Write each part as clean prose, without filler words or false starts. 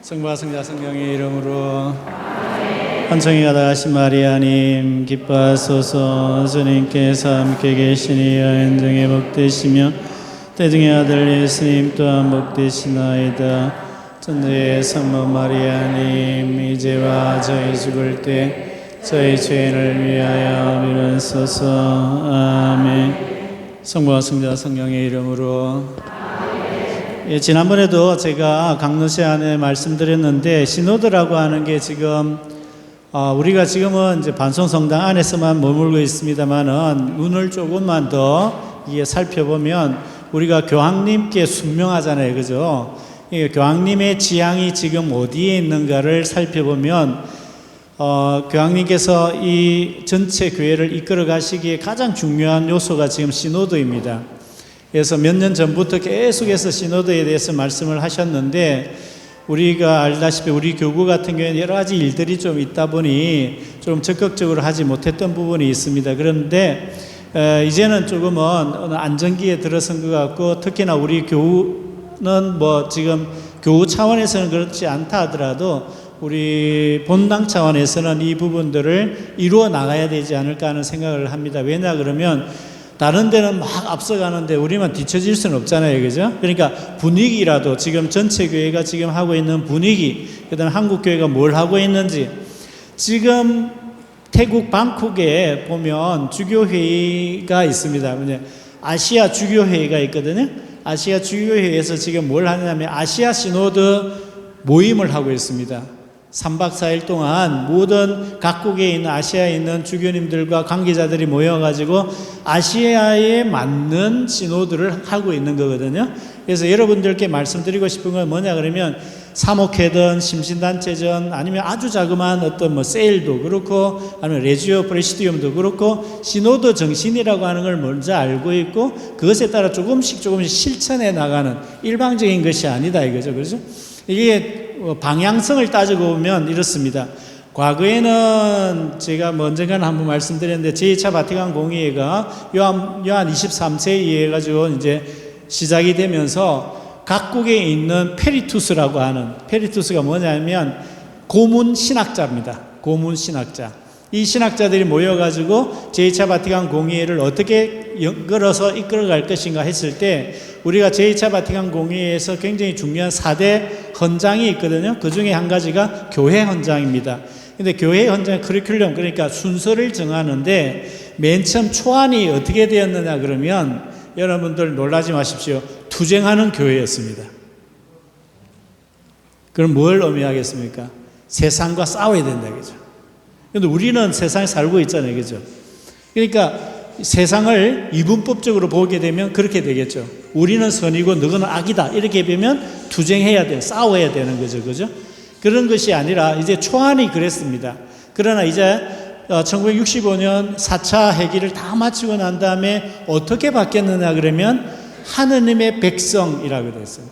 성부와 성자 성령의 이름으로 환청이 가다하신 마리아님 기뻐하소서. 주님께서 함께 계시니 여인 중에 복되시며 태중의 아들 예수님 또한 복되시나이다. 천주의 성모 마리아님 이제와 저희 죽을 때 저희 죄인을 위하여 빌어주소서. 아멘. 성부와 성자 성령의 이름으로. 지난번에도 제가 강노시 안에 말씀드렸는데 시노드라고 하는 게 지금 우리가 지금은 이제 반송성당 안에서만 머물고 있습니다만은 눈을 조금만 더 이게 살펴보면 우리가 교황님께 순명하잖아요, 그죠? 교황님의 지향이 지금 어디에 있는가를 살펴보면 교황님께서 이 전체 교회를 이끌어 가시기에 가장 중요한 요소가 지금 시노드입니다. 그래서 몇 년 전부터 계속해서 시노드에 대해서 말씀을 하셨는데 우리가 알다시피 우리 교구 같은 경우에는 여러 가지 일들이 좀 있다 보니 좀 적극적으로 하지 못했던 부분이 있습니다. 그런데 이제는 조금은 어느 안정기에 들어선 것 같고 특히나 우리 교우는 뭐 지금 교우 차원에서는 그렇지 않다 하더라도 우리 본당 차원에서는 이 부분들을 이루어 나가야 되지 않을까 하는 생각을 합니다. 왜냐 그러면 다른 데는 막 앞서가는데 우리만 뒤처질 수는 없잖아요, 그죠? 그러니까 분위기라도 지금 전체 교회가 지금 하고 있는 분위기, 그다음 한국 교회가 뭘 하고 있는지 지금 태국 방콕에 보면 주교회의가 있습니다. 아시아 주교회의가 있거든요. 아시아 주교회의에서 지금 뭘 하냐면 아시아 시노드 모임을 하고 있습니다. 3박 4일 동안 모든 각국에 있는 아시아에 있는 주교님들과 관계자들이 모여가지고 아시아에 맞는 시노드를 하고 있는 거거든요. 그래서 여러분들께 말씀드리고 싶은 건 뭐냐 그러면 사목회든 심신단체전 아니면 아주 자그마한 어떤 뭐 세일도 그렇고 아니면 레지오 프레시디움도 그렇고 시노드 정신이라고 하는 걸 먼저 알고 있고 그것에 따라 조금씩 실천해 나가는 일방적인 것이 아니다 이거죠. 그렇죠? 이게 방향성을 따지고 보면 이렇습니다. 과거에는 제가 언젠가는 한번 말씀드렸는데 제2차 바티칸 공의회가 요한 23세에 의해 가지고 이제 시작이 되면서 각국에 있는 페리투스라고 하는 페리투스가 뭐냐면 고문 신학자입니다. 고문 신학자. 이 신학자들이 모여가지고 제2차 바티칸 공의회를 어떻게 이끌어갈 것인가 했을 때 우리가 제2차 바티칸 공의회에서 굉장히 중요한 4대 헌장이 있거든요. 그 중에 한 가지가 교회 헌장입니다. 근데 교회 헌장 커리큘럼 그러니까 순서를 정하는데 맨 처음 초안이 어떻게 되었느냐 그러면 여러분들 놀라지 마십시오. 투쟁하는 교회였습니다. 그럼 뭘 의미하겠습니까? 세상과 싸워야 된다 그죠? 근데 우리는 세상에 살고 있잖아요. 그죠? 그러니까 세상을 이분법적으로 보게 되면 그렇게 되겠죠. 우리는 선이고 너는 악이다. 이렇게 보면 투쟁해야 돼. 싸워야 되는 거죠. 그죠? 그런 것이 아니라 이제 초안이 그랬습니다. 그러나 이제 1965년 4차 회기를 다 마치고 난 다음에 어떻게 바뀌었느냐 그러면 하느님의 백성이라고 됐어요.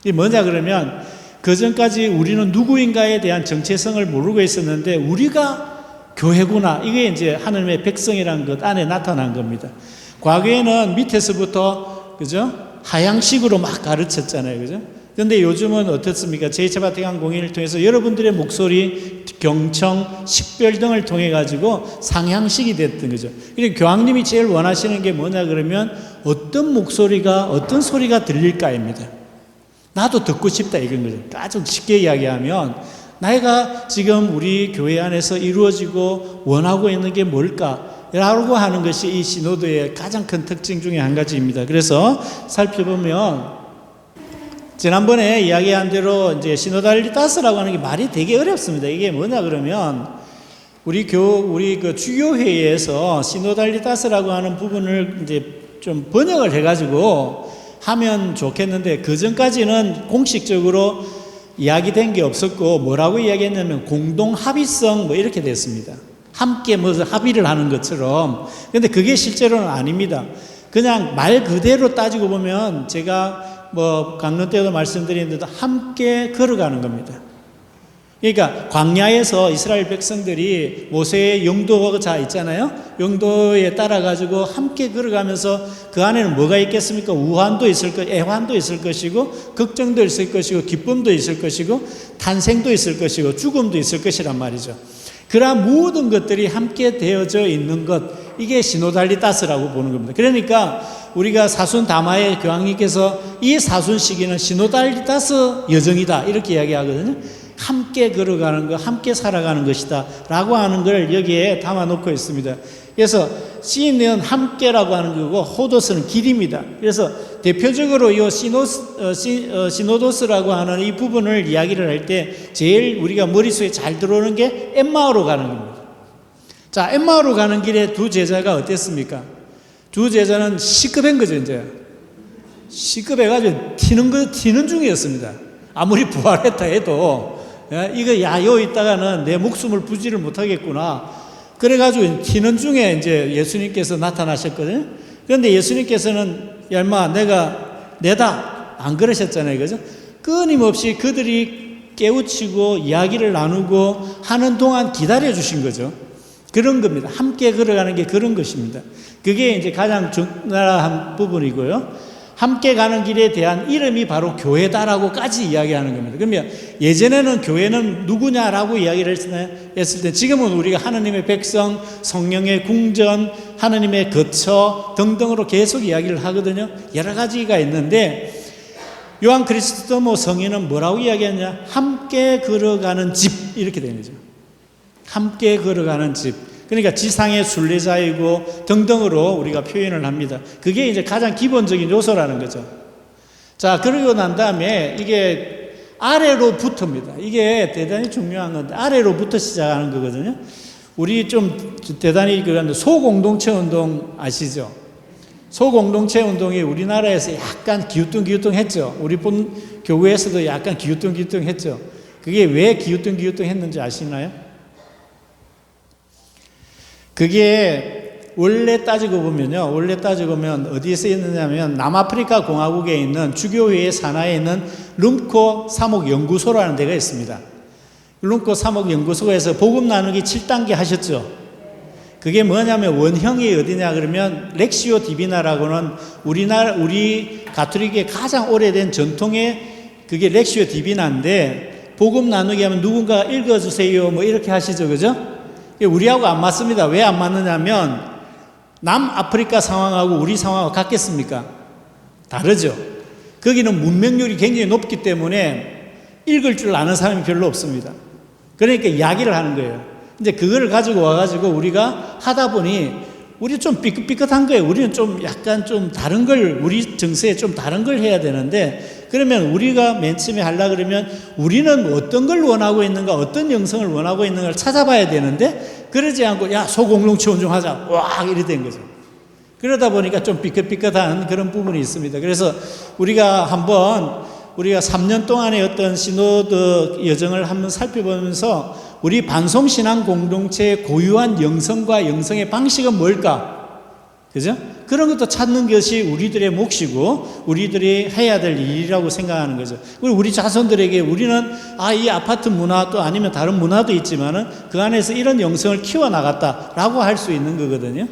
이게 뭐냐 그러면 그전까지 우리는 누구인가에 대한 정체성을 모르고 있었는데 우리가 교회구나. 이게 이제 하나님의 백성이라는 것 안에 나타난 겁니다. 과거에는 밑에서부터, 그죠? 하향식으로 막 가르쳤잖아요. 그죠? 근데 요즘은 어떻습니까? 제2차 바티칸 공의를 통해서 여러분들의 목소리, 경청, 식별 등을 통해가지고 상향식이 됐던 거죠. 그러니까 교황님이 제일 원하시는 게 뭐냐 그러면 어떤 목소리가, 어떤 소리가 들릴까입니다. 나도 듣고 싶다 이건 거죠. 아주 쉽게 이야기하면 내가 지금 우리 교회 안에서 이루어지고 원하고 있는 게 뭘까? 라고 하는 것이 이 시노드의 가장 큰 특징 중에 한 가지입니다. 그래서 살펴보면 지난번에 이야기한 대로 이제 시노달리타스라고 하는 게 말이 되게 어렵습니다. 이게 뭐냐 그러면 우리 그 주교회의에서 시노달리타스라고 하는 부분을 이제 좀 번역을 해가지고 하면 좋겠는데 그 전까지는 공식적으로 이야기된 게 없었고 뭐라고 이야기했냐면 공동 합의성 뭐 이렇게 됐습니다. 함께 뭐 합의를 하는 것처럼. 근데 그게 실제로는 아닙니다. 그냥 말 그대로 따지고 보면 제가 뭐 강론 때도 말씀드린 대로 함께 걸어가는 겁니다. 그러니까 광야에서 이스라엘 백성들이 모세의 영도가 있잖아요. 영도에 따라가지고 함께 걸어가면서 그 안에는 뭐가 있겠습니까? 우환도 있을 것, 애환도 있을 것이고, 걱정도 있을 것이고, 기쁨도 있을 것이고, 탄생도 있을 것이고, 죽음도 있을 것이란 말이죠. 그러한 모든 것들이 함께 되어져 있는 것, 이게 시노달리다스라고 보는 겁니다. 그러니까 우리가 사순 다마의 교황님께서 이 사순 시기는 시노달리다스 여정이다 이렇게 이야기하거든요. 함께 걸어가는 것, 함께 살아가는 것이다 라고 하는 걸 여기에 담아놓고 있습니다. 그래서 시는 함께라고 하는 거고 호도스는 길입니다. 그래서 대표적으로 이 시노도스라고 하는 이 부분을 이야기를 할 때 제일 우리가 머릿속에 잘 들어오는 게 엠마오로 가는 겁니다. 자, 엠마오로 가는 길에 두 제자가 어땠습니까? 두 제자는 시급한 거죠, 이제. 시급해가지고 튀는 중이었습니다. 아무리 부활했다 해도 이거 요 있다가는 내 목숨을 부지를 못하겠구나. 그래가지고 튀는 중에 이제 예수님께서 나타나셨거든요. 그런데 예수님께서는 야 인마 내다 안 그러셨잖아요, 그죠? 끊임없이 그들이 깨우치고 이야기를 나누고 하는 동안 기다려 주신 거죠. 그런 겁니다. 함께 걸어가는 게 그런 것입니다. 그게 이제 가장 중요한 부분이고요. 함께 가는 길에 대한 이름이 바로 교회다라고까지 이야기하는 겁니다. 그러면 예전에는 교회는 누구냐라고 이야기를 했을 때 지금은 우리가 하나님의 백성, 성령의 궁전, 하나님의 거처 등등으로 계속 이야기를 하거든요. 여러 가지가 있는데 요한 그리스도모 성인은 뭐라고 이야기하냐? 함께 걸어가는 집 이렇게 되는 거죠. 함께 걸어가는 집. 그러니까 지상의 순례자이고 등등으로 우리가 표현을 합니다. 그게 이제 가장 기본적인 요소라는 거죠. 자, 그러고 난 다음에 이게 아래로부터입니다. 이게 대단히 중요한 건데 아래로부터 시작하는 거거든요. 우리 좀 대단히 그런 소공동체 운동 아시죠? 소공동체 운동이 우리나라에서 약간 기우뚱기우뚱했죠. 우리 본 교회에서도 약간 기우뚱기우뚱했죠. 그게 왜 기우뚱기우뚱했는지 아시나요? 그게 원래 따지고 보면 어디에 있느냐면 남아프리카 공화국에 있는 주교회의 산하에 있는 룸코 사목연구소라는 데가 있습니다. 룸코 사목연구소에서 복음 나누기 7단계 하셨죠. 그게 뭐냐면 원형이 어디냐 그러면 렉시오 디비나라고는 우리 가톨릭의 가장 오래된 전통의 그게 렉시오 디비나인데 복음 나누기 하면 누군가 읽어주세요 뭐 이렇게 하시죠, 그죠? 우리하고 안 맞습니다. 왜 안 맞느냐면 남아프리카 상황하고 우리 상황하고 같겠습니까? 다르죠. 거기는 문명률이 굉장히 높기 때문에 읽을 줄 아는 사람이 별로 없습니다. 그러니까 이야기를 하는 거예요. 이제 그거를 가지고 와가지고 우리가 하다 보니 우리 좀 삐끗삐끗한 거예요. 우리는 좀 약간 좀 다른 걸 우리 정서에 좀 다른 걸 해야 되는데 그러면 우리가 맨 처음에 하려고 그러면 우리는 어떤 걸 원하고 있는가 어떤 영성을 원하고 있는가를 찾아봐야 되는데 그러지 않고 야 소공동체 운동하자 와 이래 된 거죠. 그러다 보니까 좀 삐끗삐끗한 그런 부분이 있습니다. 그래서 우리가 3년 동안의 어떤 시노드 여정을 한번 살펴보면서 우리 반송신앙 공동체의 고유한 영성과 영성의 방식은 뭘까? 그죠? 그런 것도 찾는 것이 우리들의 몫이고 우리들이 해야 될 일이라고 생각하는 거죠. 그리고 우리 자손들에게 우리는 이 아파트 문화 또 아니면 다른 문화도 있지만은 그 안에서 이런 영성을 키워나갔다라고 할 수 있는 거거든요.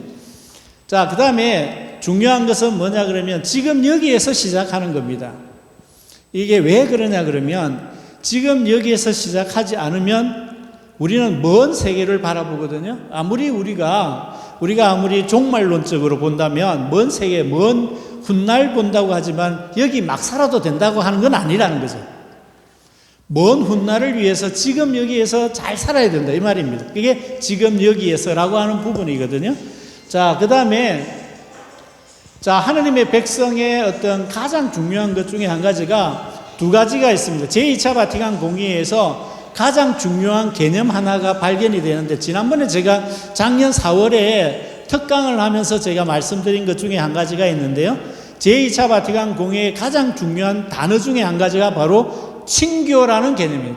자, 그 다음에 중요한 것은 뭐냐 그러면 지금 여기에서 시작하는 겁니다. 이게 왜 그러냐 그러면 지금 여기에서 시작하지 않으면 우리는 먼 세계를 바라보거든요. 아무리 우리가 아무리 종말론적으로 본다면 먼 세계, 먼 훗날 본다고 하지만 여기 막 살아도 된다고 하는 건 아니라는 거죠. 먼 훗날을 위해서 지금 여기에서 잘 살아야 된다 이 말입니다. 그게 지금 여기에서라고 하는 부분이거든요. 자, 그 다음에 하나님의 백성의 어떤 가장 중요한 것 중에 한 가지가 두 가지가 있습니다. 제2차 바티칸 공의회에서 가장 중요한 개념 하나가 발견이 되는데 지난번에 제가 작년 4월에 특강을 하면서 제가 말씀드린 것 중에 한 가지가 있는데요. 제2차 바티칸 공의회의 가장 중요한 단어 중에 한 가지가 바로 친교라는 개념이에요.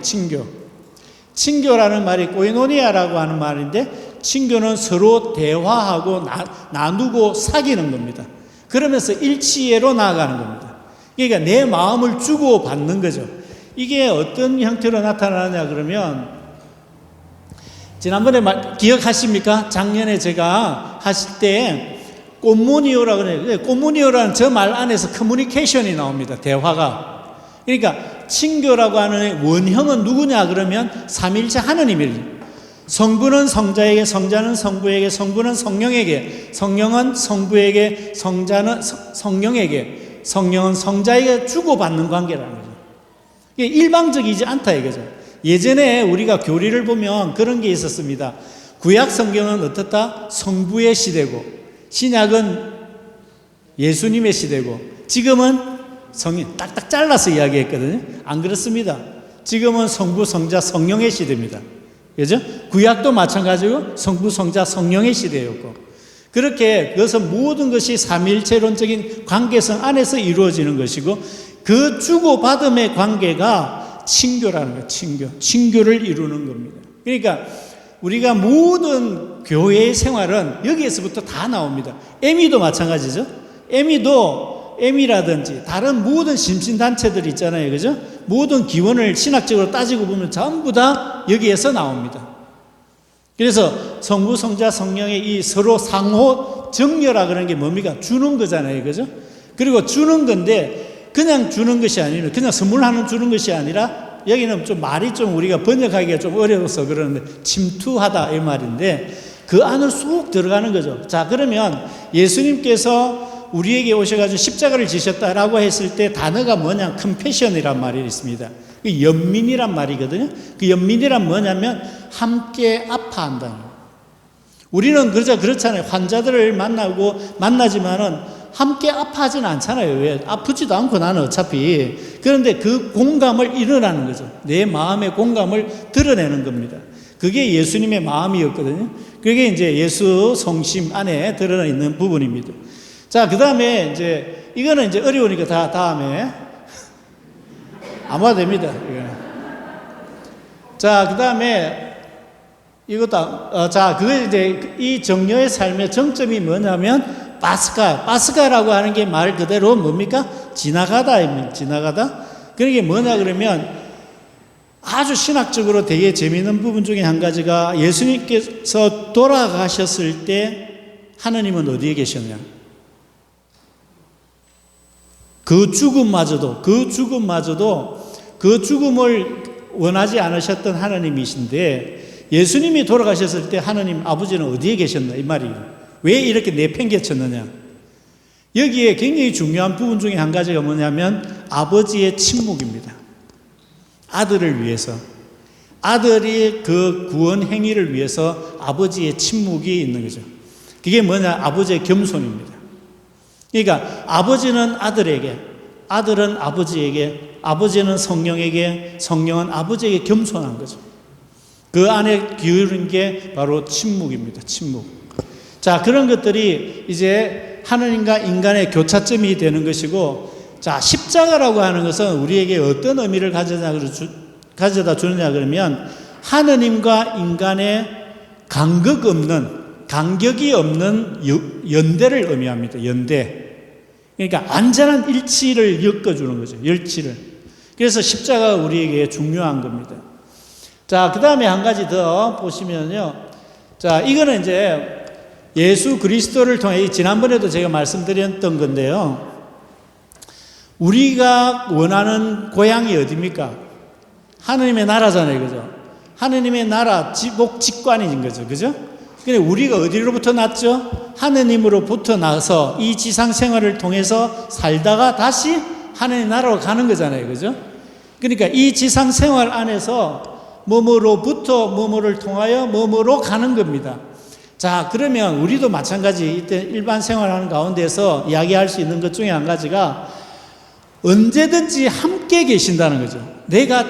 친교라는 말이 코이노니아라고 하는 말인데 친교는 서로 대화하고 나누고 사귀는 겁니다. 그러면서 일치예로 나아가는 겁니다. 그러니까 내 마음을 주고 받는 거죠. 이게 어떤 형태로 나타나느냐 그러면 지난번에 기억하십니까? 작년에 제가 하실 때 꽃무니오라고 그래요. 꽃무니오라는 저 말 안에서 커뮤니케이션이 나옵니다. 대화가. 그러니까 친교라고 하는 원형은 누구냐 그러면 삼일체 하느님이에요. 성부는 성자에게, 성자는 성부에게, 성부는 성령에게, 성령은 성부에게, 성자는 성령에게, 성령은 성자에게 주고받는 관계라는 거죠. 이게 일방적이지 않다 이거죠. 예전에 우리가 교리를 보면 그런 게 있었습니다. 구약 성경은 어떻다? 성부의 시대고, 신약은 예수님의 시대고, 지금은 성령 딱딱 잘라서 이야기했거든요. 안 그렇습니다. 지금은 성부, 성자, 성령의 시대입니다. 그죠? 구약도 마찬가지고 성부, 성자, 성령의 시대였고, 그렇게 그것은 모든 것이 삼일체론적인 관계성 안에서 이루어지는 것이고, 그 주고받음의 관계가 친교라는 거예요. 친교를 이루는 겁니다. 그러니까 우리가 모든 교회의 생활은 여기에서부터 다 나옵니다. 에미도 마찬가지죠. 에미라든지 다른 모든 심신단체들 있잖아요. 그죠? 모든 기원을 신학적으로 따지고 보면 전부 다 여기에서 나옵니다. 그래서 성부, 성자, 성령의 이 서로 상호 정렬화 그런 게 뭡니까? 주는 거잖아요. 그죠? 그리고 주는 건데 그냥 주는 것이 아니라, 그냥 선물하는 주는 것이 아니라, 여기는 좀 말이 좀 우리가 번역하기가 좀 어려워서 그러는데, 침투하다 이 말인데, 그 안으로 쑥 들어가는 거죠. 자, 그러면 예수님께서 우리에게 오셔가지고 십자가를 지셨다라고 했을 때 단어가 뭐냐? 컴패션이란 말이 있습니다. 그 연민이란 말이거든요. 그 연민이란 뭐냐면, 함께 아파한다. 우리는 그렇잖아요. 환자들을 만나지만은, 함께 아파하진 않잖아요. 왜? 아프지도 않고 나는 어차피. 그런데 그 공감을 일어나는 거죠. 내 마음의 공감을 드러내는 겁니다. 그게 예수님의 마음이었거든요. 그게 이제 예수 성심 안에 드러나 있는 부분입니다. 자, 그 다음에 이제, 이거는 이제 어려우니까 다음에. 아마 됩니다. 자, 그 다음에, 이것도, 그게 이제 이 정녀의 삶의 정점이 뭐냐면, 파스카라고 하는 게 말 그대로 뭡니까? 지나가다입니다. 지나가다. 그게 뭐냐 그러면 아주 신학적으로 되게 재미있는 부분 중에 한 가지가 예수님께서 돌아가셨을 때 하느님은 어디에 계셨냐? 그 죽음마저도 그 죽음을 원하지 않으셨던 하나님이신데 예수님이 돌아가셨을 때 하느님 아버지는 어디에 계셨나 이 말이에요. 왜 이렇게 내팽개쳤느냐? 여기에 굉장히 중요한 부분 중에 한 가지가 뭐냐면 아버지의 침묵입니다. 아들을 위해서, 아들이 그 구원 행위를 위해서 아버지의 침묵이 있는 거죠. 그게 뭐냐? 아버지의 겸손입니다. 그러니까 아버지는 아들에게, 아들은 아버지에게, 아버지는 성령에게, 성령은 아버지에게 겸손한 거죠. 그 안에 기울인 게 바로 침묵입니다. 침묵. 자, 그런 것들이 이제 하느님과 인간의 교차점이 되는 것이고, 자, 십자가라고 하는 것은 우리에게 어떤 의미를 가져다 주느냐 그러면 하느님과 인간의 간격이 없는 연대를 의미합니다. 연대. 그러니까 안전한 일치를 엮어주는 거죠. 일치를. 그래서 십자가가 우리에게 중요한 겁니다. 자, 그 다음에 한 가지 더 보시면요. 자, 이거는 이제 예수 그리스도를 통해 지난번에도 제가 말씀드렸던 건데요. 우리가 원하는 고향이 어디입니까? 하느님의 나라잖아요. 그죠? 하느님의 나라, 직관인 거죠. 그죠? 근데 우리가 어디로부터 났죠? 하느님으로부터 나서 이 지상 생활을 통해서 살다가 다시 하느님 나라로 가는 거잖아요. 그죠? 그러니까 이 지상 생활 안에서 뭐뭐로부터 뭐뭐를 통하여 뭐뭐로 가는 겁니다. 자, 그러면 우리도 마찬가지 이때 일반 생활하는 가운데서 이야기할 수 있는 것 중에 한 가지가 언제든지 함께 계신다는 거죠. 내가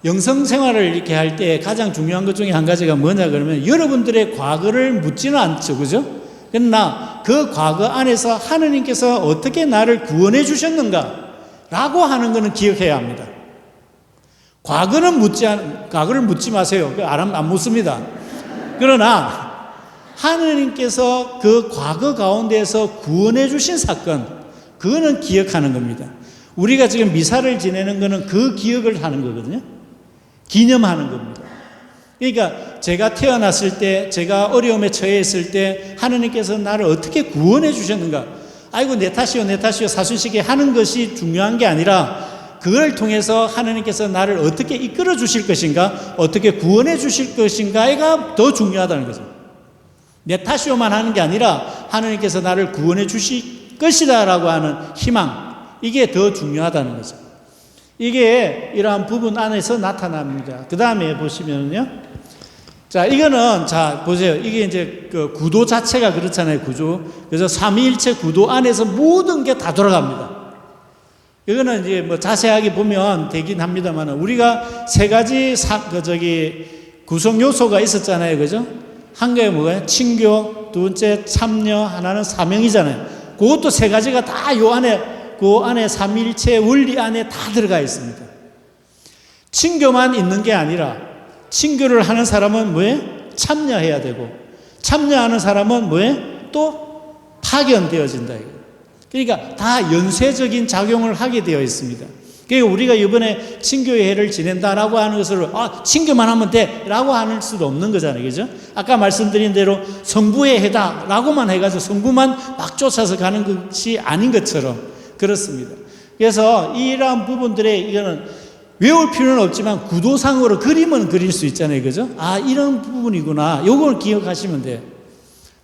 영성 생활을 이렇게 할 때 가장 중요한 것 중에 한 가지가 뭐냐 그러면 여러분들의 과거를 묻지는 않죠. 그죠? 그러나 그 과거 안에서 하느님께서 어떻게 나를 구원해 주셨는가 라고 하는 것은 기억해야 합니다. 과거를 묻지 마세요. 안 묻습니다. 그러나 하느님께서 그 과거 가운데에서 구원해 주신 사건, 그거는 기억하는 겁니다. 우리가 지금 미사를 지내는 거는 그 기억을 하는 거거든요. 기념하는 겁니다. 그러니까 제가 태어났을 때, 제가 어려움에 처해 있을 때 하느님께서 나를 어떻게 구원해 주셨는가. 아이고 내 탓이요 내 탓이요 사순시계 하는 것이 중요한 게 아니라 그걸 통해서 하느님께서 나를 어떻게 이끌어 주실 것인가, 어떻게 구원해 주실 것인가가 더 중요하다는 거죠. 내 탓이요만 하는 게 아니라 하느님께서 나를 구원해 주실 것이다 라고 하는 희망, 이게 더 중요하다는 거죠. 이게 이러한 부분 안에서 나타납니다. 그 다음에 보시면요. 자, 이거는, 자, 보세요. 이게 이제 그 구도 자체가 그렇잖아요. 구조. 그래서 삼위일체 구도 안에서 모든 게 다 돌아갑니다. 이거는 이제 뭐 자세하게 보면 되긴 합니다만, 우리가 세 가지 구성 요소가 있었잖아요. 그죠? 한 개가 뭐예요? 친교, 두 번째 참여, 하나는 사명이잖아요. 그것도 세 가지가 다 그 안에 삼위일체 원리 안에 다 들어가 있습니다. 친교만 있는 게 아니라, 친교를 하는 사람은 뭐예요? 참여해야 되고, 참여하는 사람은 뭐예요? 또 파견되어진다. 그러니까 다 연쇄적인 작용을 하게 되어 있습니다. 그러니까 우리가 이번에 친교의 해를 지낸다라고 하는 것을 친교만 하면 돼 라고 할 수도 없는 거잖아요. 그죠? 아까 말씀드린 대로 성부의 해다 라고만 해가지고 성부만 막 쫓아서 가는 것이 아닌 것처럼 그렇습니다. 그래서 이러한 부분들에 이거는 외울 필요는 없지만 구도상으로 그림은 그릴 수 있잖아요. 그죠? 아, 이런 부분이구나. 요걸 기억하시면 돼요.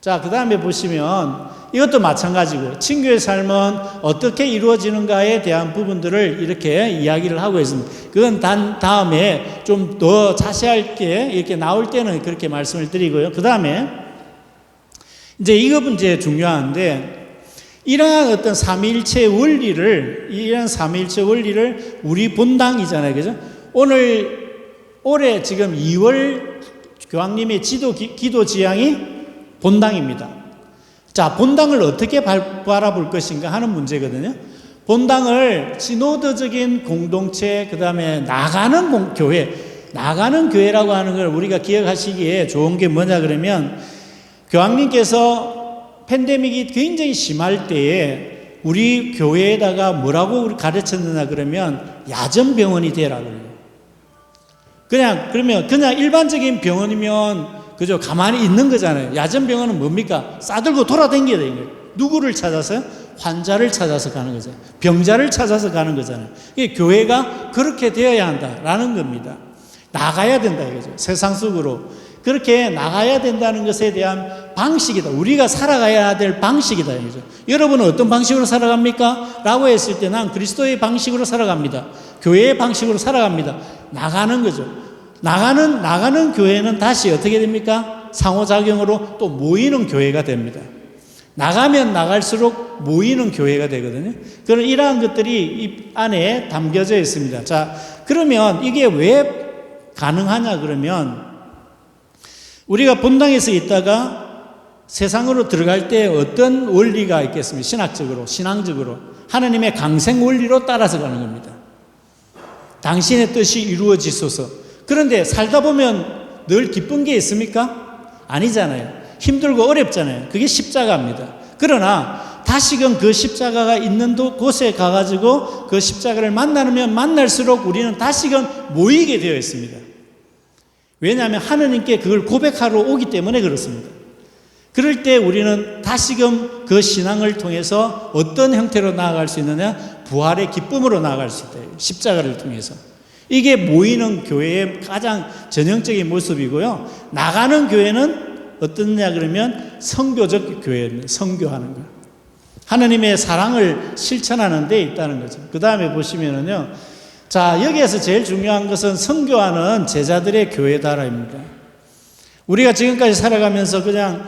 자, 그 다음에 보시면 이것도 마찬가지고 친교의 삶은 어떻게 이루어지는가에 대한 부분들을 이렇게 이야기를 하고 있습니다. 그건 다음에 좀 더 자세하게 이렇게 나올 때는 그렇게 말씀을 드리고요. 그 다음에 이제 이것은 이제 중요한데, 이러한 어떤 삼위일체 원리를, 우리 본당이잖아요. 그죠? 올해 지금 2월 교황님의 기도 지향이 본당입니다. 자, 본당을 어떻게 바라볼 것인가 하는 문제거든요. 본당을 시노드적인 공동체, 그 다음에 나가는 교회라고 하는 걸 우리가 기억하시기에 좋은 게 뭐냐 그러면, 교황님께서 팬데믹이 굉장히 심할 때에 우리 교회에다가 뭐라고 가르쳤느냐 그러면 야전병원이 되라 그래요. 그냥 일반적인 병원이면 그죠, 가만히 있는 거잖아요. 야전병원은 뭡니까? 싸들고 돌아다녀야 돼요. 누구를 찾아서요? 환자를 찾아서 가는 거잖아요. 병자를 찾아서 가는 거잖아요. 교회가 그렇게 되어야 한다라는 겁니다. 나가야 된다 이거죠. 세상 속으로. 그렇게 나가야 된다는 것에 대한 방식이다. 우리가 살아가야 될 방식이다. 이거죠. 여러분은 어떤 방식으로 살아갑니까? 라고 했을 때 난 그리스도의 방식으로 살아갑니다. 교회의 방식으로 살아갑니다. 나가는 거죠. 나가는 교회는 다시 어떻게 됩니까? 상호작용으로 또 모이는 교회가 됩니다. 나가면 나갈수록 모이는 교회가 되거든요. 그런 이러한 것들이 이 안에 담겨져 있습니다. 자, 그러면 이게 왜 가능하냐 그러면, 우리가 본당에서 있다가 세상으로 들어갈 때 어떤 원리가 있겠습니까? 신앙적으로 하나님의 강생 원리로 따라서 가는 겁니다. 당신의 뜻이 이루어지소서. 그런데 살다 보면 늘 기쁜 게 있습니까? 아니잖아요. 힘들고 어렵잖아요. 그게 십자가입니다. 그러나 다시금 그 십자가가 있는 곳에 가가지고 그 십자가를 만나면 만날수록 우리는 다시금 모이게 되어 있습니다. 왜냐하면 하느님께 그걸 고백하러 오기 때문에 그렇습니다. 그럴 때 우리는 다시금 그 신앙을 통해서 어떤 형태로 나아갈 수 있느냐? 부활의 기쁨으로 나아갈 수 있다. 십자가를 통해서. 이게 모이는 교회의 가장 전형적인 모습이고요. 나가는 교회는 어떠냐 그러면 선교적 교회입니다. 선교하는 거. 하느님의 사랑을 실천하는 데 있다는 거죠. 그 다음에 보시면은요. 자, 여기에서 제일 중요한 것은 선교하는 제자들의 교회다라입니다. 우리가 지금까지 살아가면서 그냥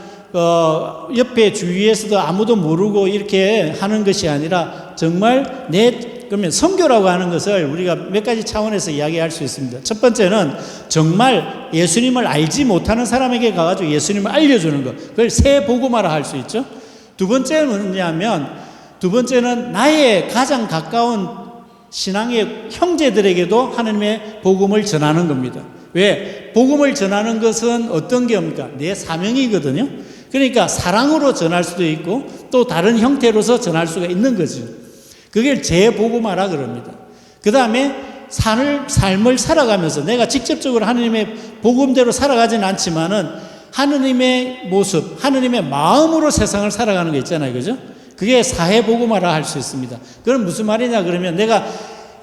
옆에 주위에서도 아무도 모르고 이렇게 하는 것이 아니라 정말 그러면 선교라고 하는 것을 우리가 몇 가지 차원에서 이야기할 수 있습니다. 첫 번째는 정말 예수님을 알지 못하는 사람에게 가가지고 예수님을 알려주는 것. 그걸 새 복음화라 할 수 있죠. 두 번째는 뭐냐면, 나의 가장 가까운 신앙의 형제들에게도 하나님의 복음을 전하는 겁니다. 왜? 복음을 전하는 것은 어떤 게 뭡니까? 내 사명이거든요. 그러니까 사랑으로 전할 수도 있고 또 다른 형태로서 전할 수가 있는 거죠. 그걸 재복음화라 그럽니다. 그 다음에 삶을 살아가면서 내가 직접적으로 하느님의 복음대로 살아가진 않지만은 하느님의 모습, 하느님의 마음으로 세상을 살아가는 게 있잖아요. 그죠? 그게 사회복음화라 할 수 있습니다. 그건 무슨 말이냐 그러면 내가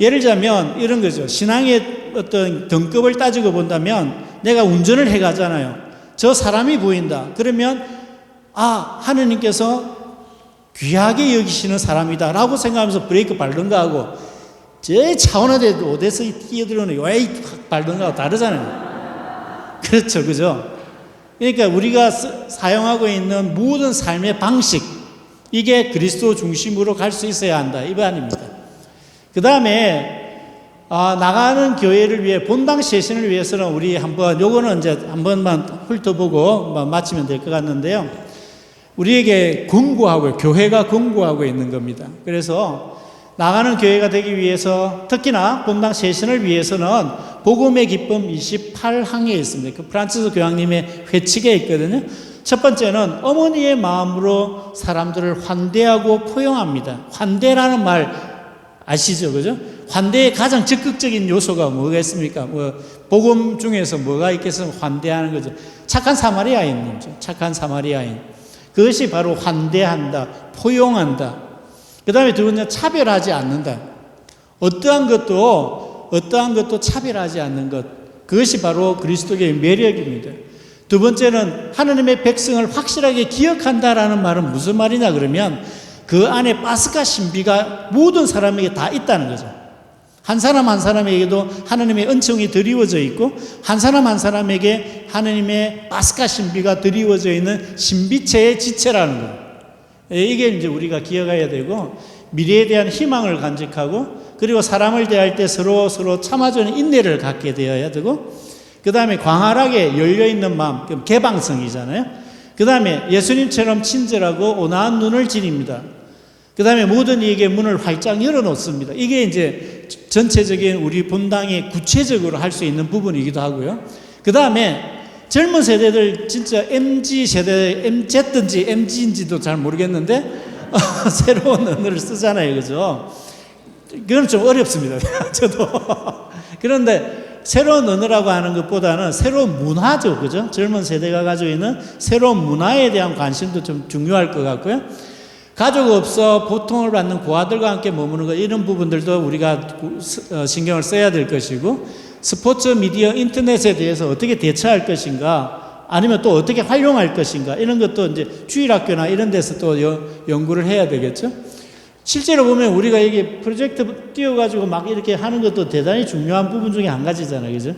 예를 들자면 이런 거죠. 신앙의 어떤 등급을 따지고 본다면 내가 운전을 해 가잖아요. 저 사람이 보인다. 그러면 하느님께서 귀하게 여기시는 사람이다 라고 생각하면서 브레이크 밟는가 하고 저 차원에 오대서 뛰어들어오는 왜 밟는가 하고 다르잖아요. 그렇죠. 그죠? 그러니까 우리가 사용하고 있는 모든 삶의 방식, 이게 그리스도 중심으로 갈 수 있어야 한다 이 말입니다. 그 다음에 나가는 교회를 위해 본당 쇄신을 위해서는 우리 한번 요거는 이제 한 번만 훑어보고 마치면 될 것 같는데요. 우리에게 권고하고 교회가 권고하고 있는 겁니다. 그래서 나가는 교회가 되기 위해서 특히나 본당 쇄신을 위해서는 복음의 기쁨 28항에 있습니다. 그 프란치스 교황님의 회칙에 있거든요. 첫 번째는 어머니의 마음으로 사람들을 환대하고 포용합니다. 환대라는 말 아시죠? 그죠? 환대의 가장 적극적인 요소가 뭐가 있습니까? 복음 중에서 뭐가 있겠으면 환대하는 거죠. 착한 사마리아인이죠. 착한 사마리아인. 그것이 바로 환대한다, 포용한다. 그 다음에 두 번째는 차별하지 않는다. 어떠한 것도 차별하지 않는 것. 그것이 바로 그리스도교의 매력입니다. 두 번째는 하느님의 백성을 확실하게 기억한다라는 말은 무슨 말이냐 그러면 그 안에 파스카 신비가 모든 사람에게 다 있다는 거죠. 한 사람 한 사람에게도 하느님의 은총이 드리워져 있고 한 사람 한 사람에게 하느님의 파스카 신비가 드리워져 있는 신비체의 지체라는 거예요. 이게 이제 우리가 기억해야 되고 미래에 대한 희망을 간직하고 그리고 사람을 대할 때 서로 참아주는 인내를 갖게 되어야 되고 그 다음에 광활하게 열려있는 마음, 개방성이잖아요. 그 다음에 예수님처럼 친절하고 온화한 눈을 지닙니다. 그 다음에 모든 이에게 문을 활짝 열어놓습니다. 이게 이제 전체적인 우리 본당이 구체적으로 할 수 있는 부분이기도 하고요. 그 다음에 젊은 세대들 진짜 MZ세대, MZ인지 MG인지도 잘 모르겠는데 새로운 언어를 쓰잖아요. 그죠? 그건 좀 어렵습니다. 저도. 그런데 새로운 언어라고 하는 것보다는 새로운 문화죠. 그죠? 젊은 세대가 가지고 있는 새로운 문화에 대한 관심도 좀 중요할 것 같고요. 가족 없어 보통을 받는 고아들과 함께 머무는 것, 이런 부분들도 우리가 신경을 써야 될 것이고, 스포츠, 미디어, 인터넷에 대해서 어떻게 대처할 것인가, 아니면 또 어떻게 활용할 것인가, 이런 것도 이제 주일학교나 이런 데서 또 연구를 해야 되겠죠. 실제로 보면 우리가 이게 프로젝트 띄워가지고 막 이렇게 하는 것도 대단히 중요한 부분 중에 한 가지잖아요. 그죠?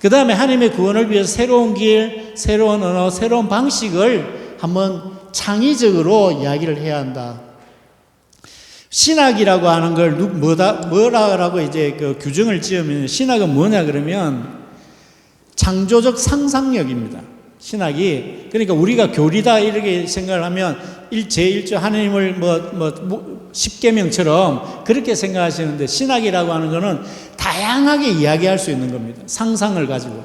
그 다음에 하나님의 구원을 위해서 새로운 길, 새로운 언어, 새로운 방식을 한번 창의적으로 이야기를 해야 한다. 신학이라고 하는 걸 뭐라고 이제 그 규정을 지으면, 신학은 뭐냐 그러면 창조적 상상력입니다. 신학이. 그러니까 우리가 교리다 이렇게 생각을 하면 제1조 하나님을 10계명처럼 그렇게 생각하시는데, 신학이라고 하는 거는 다양하게 이야기할 수 있는 겁니다. 상상을 가지고.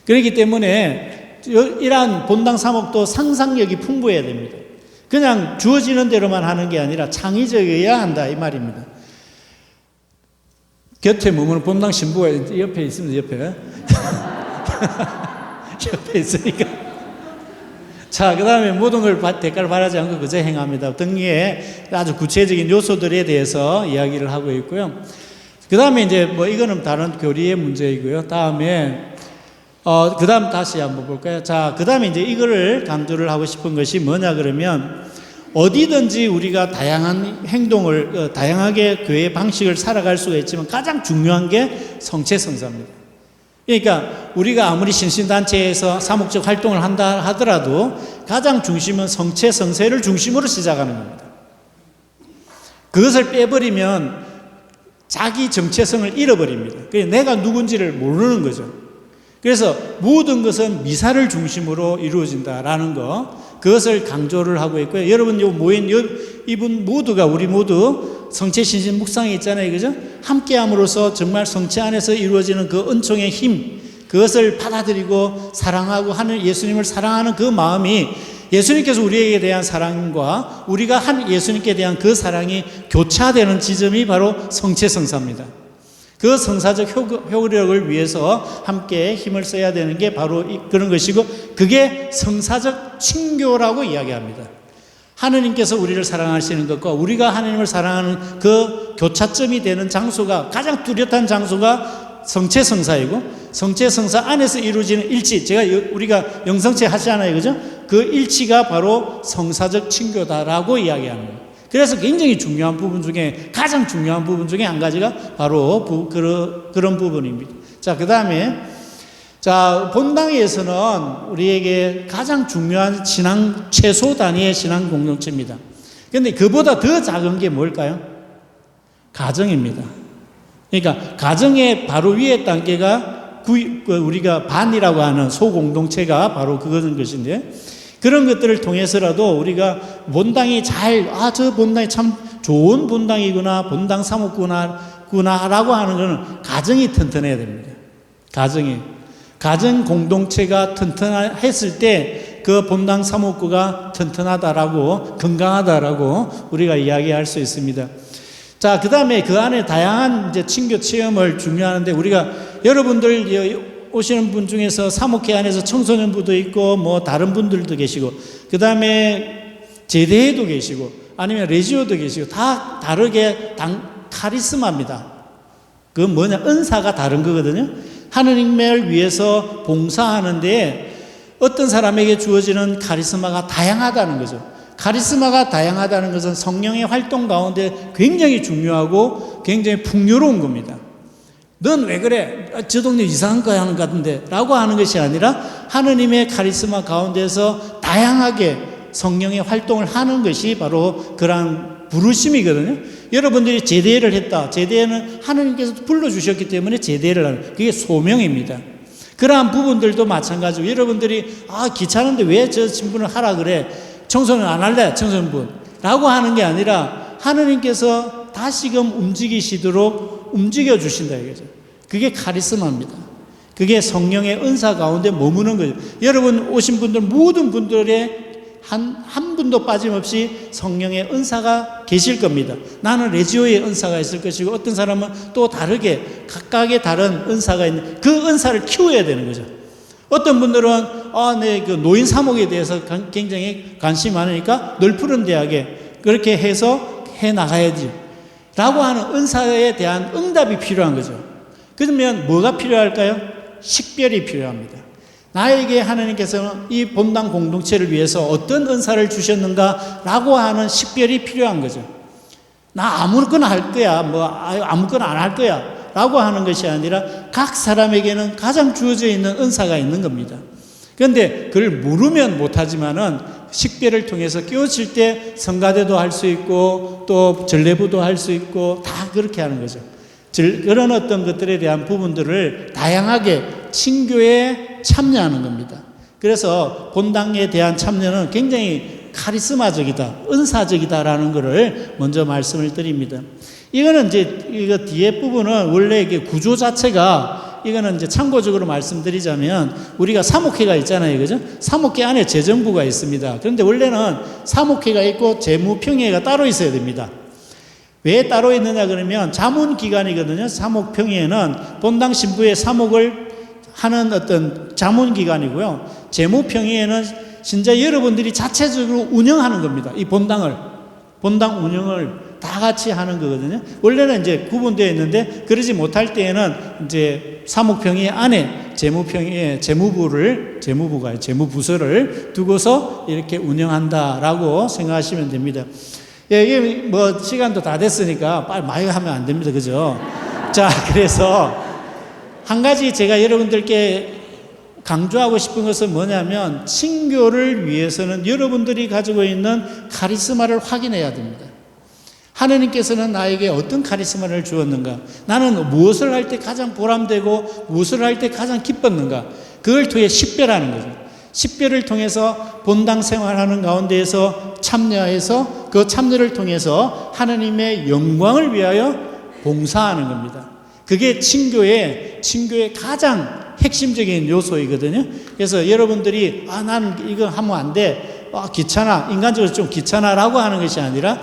그렇기 때문에 이러한 본당 사목도 상상력이 풍부해야 됩니다. 그냥 주어지는 대로만 하는 게 아니라 창의적이어야 한다 이 말입니다. 곁에 머무는 본당 신부가 옆에 있습니다. 옆에 옆에 있으니까. 자, 그 다음에 모든 걸 대가를 바라지 않고 그저 행합니다 등의 아주 구체적인 요소들에 대해서 이야기를 하고 있고요. 그 다음에 이제 이거는 다른 교리의 문제이고요. 다음에 그 다음 다시 한번 볼까요? 자, 그 다음에 이제 이거를 강조를 하고 싶은 것이 뭐냐 그러면, 어디든지 우리가 다양한 행동을, 다양하게 교회의 방식을 살아갈 수가 있지만 가장 중요한 게 성체성사입니다. 그러니까 우리가 아무리 신신단체에서 사목적 활동을 한다 하더라도 가장 중심은 성체성세를 중심으로 시작하는 겁니다. 그것을 빼버리면 자기 정체성을 잃어버립니다. 그래서 내가 누군지를 모르는 거죠. 그래서 모든 것은 미사를 중심으로 이루어진다라는 거, 그것을 강조를 하고 있고요. 여러분 모인 이분 모두가, 우리 모두 성체 신신 묵상이 있잖아요. 그죠? 함께함으로써 정말 성체 안에서 이루어지는 그 은총의 힘, 그것을 받아들이고 사랑하고 하는 예수님을 사랑하는 그 마음이 예수님께서 우리에게 대한 사랑과 우리가 예수님께 대한 그 사랑이 교차되는 지점이 바로 성체성사입니다. 그 성사적 효력을 위해서 함께 힘을 써야 되는 게 바로 그런 것이고, 그게 성사적 친교라고 이야기합니다. 하느님께서 우리를 사랑하시는 것과 우리가 하느님을 사랑하는 그 교차점이 되는 장소가, 가장 뚜렷한 장소가 성체성사이고, 성체성사 안에서 이루어지는 일치, 우리가 영성체 하시잖아요, 그죠? 그 일치가 바로 성사적 친교다라고 이야기합니다. 그래서 굉장히 중요한 부분 중에, 가장 중요한 부분 중에 한 가지가 바로 그런 부분입니다. 자, 그 다음에, 본당에서는 우리에게 가장 중요한 최소 단위의 신앙 공동체입니다. 그런데 그보다 더 작은 게 뭘까요? 가정입니다. 그러니까 가정의 바로 위에 단계가 우리가 반이라고 하는 소공동체가 바로 그런 것인데, 그런 것들을 통해서라도 우리가 본당이 저 본당이 참 좋은 본당이구나, 본당 사목구나라고 하는 것은 가정이 튼튼해야 됩니다. 가정 공동체가 튼튼했을 때 그 본당 사목구가 튼튼하다라고, 건강하다라고 우리가 이야기할 수 있습니다. 자, 그 다음에 그 안에 다양한 이제 친교 체험을 중요하는데, 우리가 여러분들 오시는 분 중에서 사목회 안에서 청소년부도 있고, 뭐 다른 분들도 계시고, 그 다음에 제대회도 계시고, 아니면 레지오도 계시고, 다 다르게 카리스마입니다. 그건 은사가 다른 거거든요. 하느님을 위해서 봉사하는데 어떤 사람에게 주어지는 카리스마가 다양하다는 거죠. 카리스마가 다양하다는 것은 성령의 활동 가운데 굉장히 중요하고 굉장히 풍요로운 겁니다. 넌 왜 그래? 저 동네 이상한 거 하는 것 같은데 라고 하는 것이 아니라, 하느님의 카리스마 가운데서 다양하게 성령의 활동을 하는 것이 바로 그러한 부르심이거든요. 여러분들이 제대를 했다. 제대는 하느님께서 불러주셨기 때문에 제대를 하는, 그게 소명입니다. 그러한 부분들도 마찬가지고, 여러분들이 귀찮은데 왜 저 신분을 하라 그래? 청소는 안 할래? 청소년분 라고 하는 게 아니라, 하느님께서 다시금 움직이시도록 움직여주신다 이거죠. 그게 카리스마입니다. 그게 성령의 은사 가운데 머무는 거죠. 여러분 오신 분들, 모든 분들의 한 분도 빠짐없이 성령의 은사가 계실 겁니다. 나는 레지오의 은사가 있을 것이고, 어떤 사람은 또 다르게 각각의 다른 은사가 있는, 그 은사를 키워야 되는 거죠. 어떤 분들은 그 노인 사목에 대해서 굉장히 관심이 많으니까 널푸른 대학에 그렇게 해서 해 나가야지 라고 하는 은사에 대한 응답이 필요한 거죠. 그러면 뭐가 필요할까요? 식별이 필요합니다. 나에게 하나님께서는 이 본당 공동체를 위해서 어떤 은사를 주셨는가 라고 하는 식별이 필요한 거죠. 나 아무거나 할 거야, 아무거나 안 할 거야 라고 하는 것이 아니라, 각 사람에게는 가장 주어져 있는 은사가 있는 겁니다. 그런데 그걸 모르면 못하지만은 식별을 통해서 깨우칠 때 성가대도 할 수 있고, 또 전례부도 할 수 있고, 다 그렇게 하는 거죠. 그런 어떤 것들에 대한 부분들을 다양하게 친교에 참여하는 겁니다. 그래서 본당에 대한 참여는 굉장히 카리스마적이다, 은사적이다라는 것을 먼저 말씀을 드립니다. 이거는 이거 뒤에 부분은 원래 이게 구조 자체가, 이거는 이제 참고적으로 말씀드리자면, 우리가 사목회가 있잖아요, 그죠? 사목회 안에 재정부가 있습니다. 그런데 원래는 사목회가 있고 재무평의회가 따로 있어야 됩니다. 왜 따로 있느냐 그러면 자문기관이거든요. 사목평의회는 본당 신부의 사목을 하는 어떤 자문기관이고요. 재무평의회는 진짜 여러분들이 자체적으로 운영하는 겁니다. 이 본당 운영을 다 같이 하는 거거든요. 원래는 이제 구분되어 있는데, 그러지 못할 때에는 이제 사목평의회 안에 재무부서를 두고서 이렇게 운영한다라고 생각하시면 됩니다. 예, 이게 시간도 다 됐으니까 빨리 많이 하면 안 됩니다. 그죠? 자, 그래서 한 가지 제가 여러분들께 강조하고 싶은 것은 뭐냐면, 친교를 위해서는 여러분들이 가지고 있는 카리스마를 확인해야 됩니다. 하느님께서는 나에게 어떤 카리스마를 주었는가? 나는 무엇을 할 때 가장 보람되고 무엇을 할 때 가장 기뻤는가? 그걸 통해 식별하는 거죠. 식별을 통해서 본당 생활하는 가운데에서 참여해서 그 참여를 통해서 하느님의 영광을 위하여 봉사하는 겁니다. 그게 친교의 가장 핵심적인 요소이거든요. 그래서 여러분들이 나는 이거 하면 안 돼, 귀찮아, 인간적으로 좀 귀찮아라고 하는 것이 아니라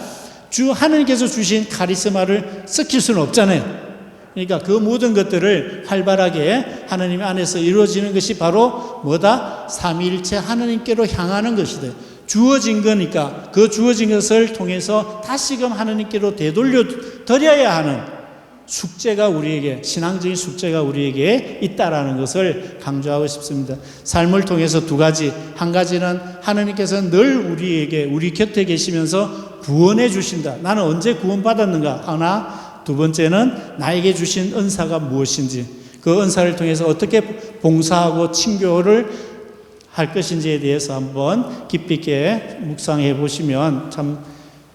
하나님께서 주신 카리스마를 섞일 수는 없잖아요. 그러니까 그 모든 것들을 활발하게 하나님 안에서 이루어지는 것이 바로 뭐다? 삼위일체 하나님께로 향하는 것이다. 주어진 거니까 그 주어진 것을 통해서 다시금 하나님께로 되돌려 드려야 하는 숙제가 우리에게, 신앙적인 숙제가 우리에게 있다라는 것을 강조하고 싶습니다. 삶을 통해서 두 가지, 한 가지는 하나님께서 늘 우리에게, 우리 곁에 계시면서 구원해 주신다. 나는 언제 구원받았는가? 하나, 두 번째는 나에게 주신 은사가 무엇인지, 그 은사를 통해서 어떻게 봉사하고 친교를 할 것인지에 대해서 한번 깊이 있게 묵상해 보시면 참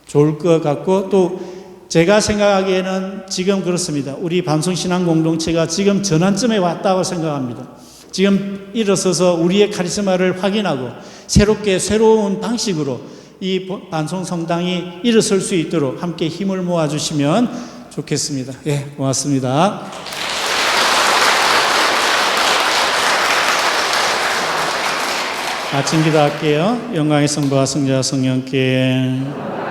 좋을 것 같고, 또 제가 생각하기에는 지금 그렇습니다. 우리 반송신앙 공동체가 지금 전환점에 왔다고 생각합니다. 지금 일어서서 우리의 카리스마를 확인하고 새롭게 새로운 방식으로 이 반송성당이 일어설 수 있도록 함께 힘을 모아주시면 좋겠습니다. 예, 고맙습니다. 아침 기도할게요. 영광의 성부와 성자와 성령께